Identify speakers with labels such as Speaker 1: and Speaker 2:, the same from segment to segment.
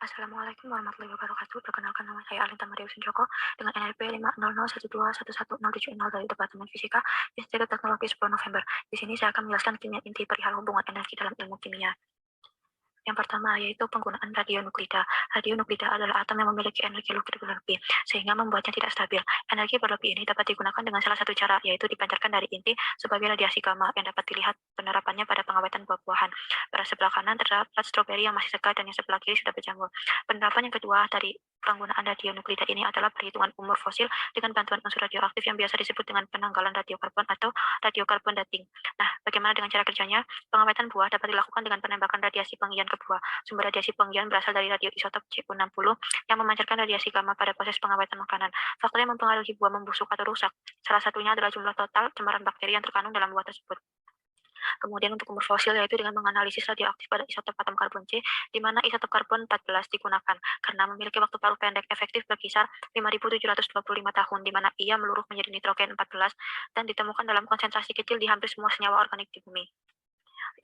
Speaker 1: Assalamualaikum warahmatullahi wabarakatuh. Perkenalkan nama saya Alinta Maria Sunjoko dengan NRP 50012117070 dari Departemen Fisika Institut Teknologi 10 November. Di sini saya akan menjelaskan kimia inti perihal hubungan energi dalam ilmu kimia. Yang pertama yaitu penggunaan radionuklida. Radionuklida adalah atom yang memiliki energi berlebih, sehingga membuatnya tidak stabil. Energi berlebih ini dapat digunakan dengan salah satu cara, yaitu dipancarkan dari inti sebagai radiasi gamma yang dapat dilihat penerapannya pada pengawetan buah-buahan. Pada sebelah kanan terdapat stroberi yang masih segar dan yang sebelah kiri sudah berjamur. Penerapan yang kedua dari penggunaan radionuklida ini adalah perhitungan umur fosil dengan bantuan unsur radioaktif yang biasa disebut dengan penanggalan radiokarbon atau radiokarbon dating. Nah, bagaimana dengan cara kerjanya? Pengawetan buah dapat dilakukan dengan penembakan radiasi penggian ke buah. Sumber radiasi penggian berasal dari radioisotop Cu60 yang memancarkan radiasi gamma pada proses pengawetan makanan. Faktor yang mempengaruhi buah membusuk atau rusak, salah satunya adalah jumlah total cemaran bakteri yang terkandung dalam buah tersebut. Kemudian untuk umur fosil yaitu dengan menganalisis radioaktif pada isotop atom karbon C, di mana isotop karbon 14 digunakan karena memiliki waktu paruh pendek efektif berkisar 5.725 tahun, di mana ia meluruh menjadi nitrogen 14 dan ditemukan dalam konsentrasi kecil di hampir semua senyawa organik di bumi.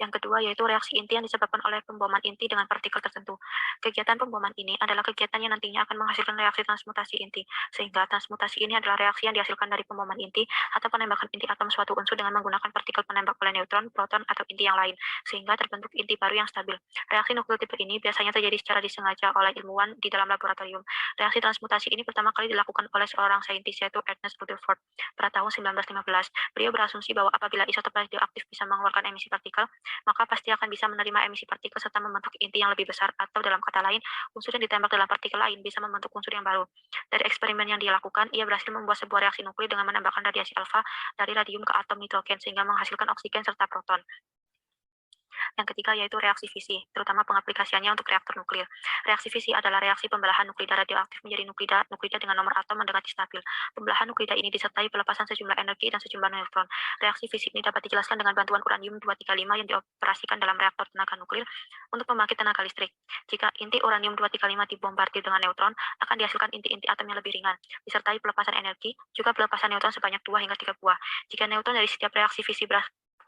Speaker 1: Yang kedua yaitu reaksi inti yang disebabkan oleh pemboman inti dengan partikel tertentu. Kegiatan pemboman ini adalah kegiatan yang nantinya akan menghasilkan reaksi transmutasi inti, sehingga transmutasi ini adalah reaksi yang dihasilkan dari pemboman inti atau penembakan inti atom suatu unsur dengan menggunakan partikel penembak oleh neutron, proton, atau inti yang lain, sehingga terbentuk inti baru yang stabil. Reaksi nuklir tipe ini biasanya terjadi secara disengaja oleh ilmuwan di dalam laboratorium. Reaksi transmutasi ini pertama kali dilakukan oleh seorang saintis yaitu Ernest Rutherford pada tahun 1915. Beliau berasumsi bahwa apabila isotop radioaktif bisa mengeluarkan emisi partikel, maka pasti akan bisa menerima emisi partikel serta membentuk inti yang lebih besar, atau dalam kata lain, unsur yang ditembak dalam partikel lain bisa membentuk unsur yang baru. Dari eksperimen yang dia lakukan, ia berhasil membuat sebuah reaksi nuklir dengan menambahkan radiasi alfa dari radium ke atom nitrogen sehingga menghasilkan oksigen serta proton. Yang ketiga yaitu reaksi fisi, terutama pengaplikasiannya untuk reaktor nuklir. Reaksi fisi adalah reaksi pembelahan nuklida radioaktif menjadi nuklida dengan nomor atom mendekati stabil. Pembelahan nuklida ini disertai pelepasan sejumlah energi dan sejumlah neutron. Reaksi fisi ini dapat dijelaskan dengan bantuan uranium-235 yang dioperasikan dalam reaktor tenaga nuklir untuk membangkit tenaga listrik. Jika inti uranium-235 dibombardir dengan neutron, akan dihasilkan inti-inti atom yang lebih ringan, disertai pelepasan energi, juga pelepasan neutron sebanyak 2 hingga 3 buah. Jika neutron dari setiap reaksi fisi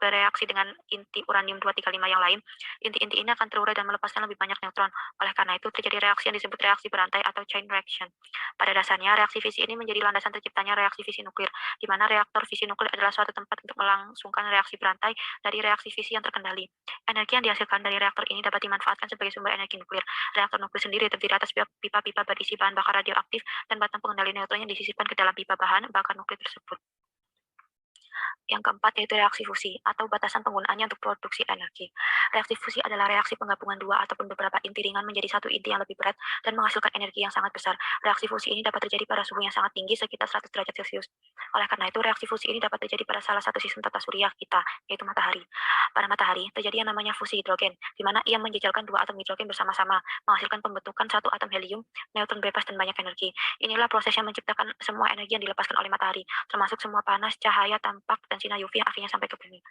Speaker 1: bereaksi dengan inti uranium-235 yang lain, inti-inti ini akan terurai dan melepaskan lebih banyak neutron. Oleh karena itu, terjadi reaksi yang disebut reaksi berantai atau chain reaction. Pada dasarnya, reaksi fisi ini menjadi landasan terciptanya reaksi fisi nuklir, di mana reaktor fisi nuklir adalah suatu tempat untuk melangsungkan reaksi berantai dari reaksi fisi yang terkendali. Energi yang dihasilkan dari reaktor ini dapat dimanfaatkan sebagai sumber energi nuklir. Reaktor nuklir sendiri terdiri atas pipa-pipa berisi bahan bakar radioaktif dan batang pengendali neutron yang disisipkan ke dalam pipa bahan bakar nuklir tersebut. Yang keempat yaitu reaksi fusi atau batasan penggunaannya untuk produksi energi. Reaksi fusi adalah reaksi penggabungan dua ataupun beberapa inti ringan menjadi satu inti yang lebih berat dan menghasilkan energi yang sangat besar. Reaksi fusi ini dapat terjadi pada suhu yang sangat tinggi sekitar 100 derajat Celcius. Oleh karena itu, reaksi fusi ini dapat terjadi pada salah satu sistem tata surya kita, yaitu matahari. Pada matahari, terjadi yang namanya fusi hidrogen, di mana ia menjejalkan dua atom hidrogen bersama-sama, menghasilkan pembentukan satu atom helium, neutron bebas, dan banyak energi. Inilah proses yang menciptakan semua energi yang dilepaskan oleh matahari, termasuk semua panas, cahaya, tampak, dan sinar UV yang akhirnya sampai ke bumi.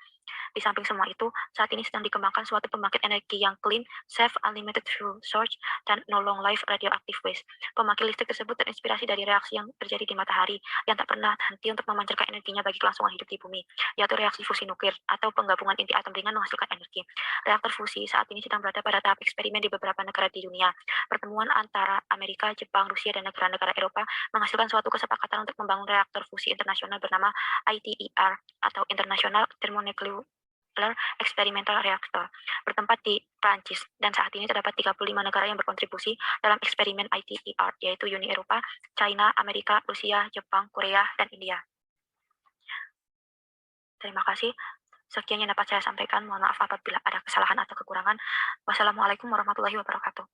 Speaker 1: Di samping semua itu, saat ini sedang dikembangkan suatu pembangkit energi yang clean, safe, unlimited fuel source, dan no long life radioactive waste. Pembangkit listrik tersebut terinspirasi dari reaksi yang terjadi di matahari, yang tak pernah henti untuk memancarkan energinya bagi kelangsungan hidup di bumi, yaitu reaksi fusi nuklir, atau penggabungan inti atom ringan menghasilkan energi. Reaktor fusi saat ini sedang berada pada tahap eksperimen di beberapa negara di dunia. Pertemuan antara Amerika, Jepang, Rusia, dan negara-negara Eropa menghasilkan suatu kesepakatan untuk membangun reaktor fusi internasional bernama ITER, atau International Thermonuclear Experimental Reactor, bertempat di Prancis, dan saat ini terdapat 35 negara yang berkontribusi dalam eksperimen ITER, yaitu Uni Eropa, China, Amerika, Rusia, Jepang, Korea, dan India. Terima kasih. Sekian yang dapat saya sampaikan. Mohon maaf apabila ada kesalahan atau kekurangan. Wassalamualaikum warahmatullahi wabarakatuh.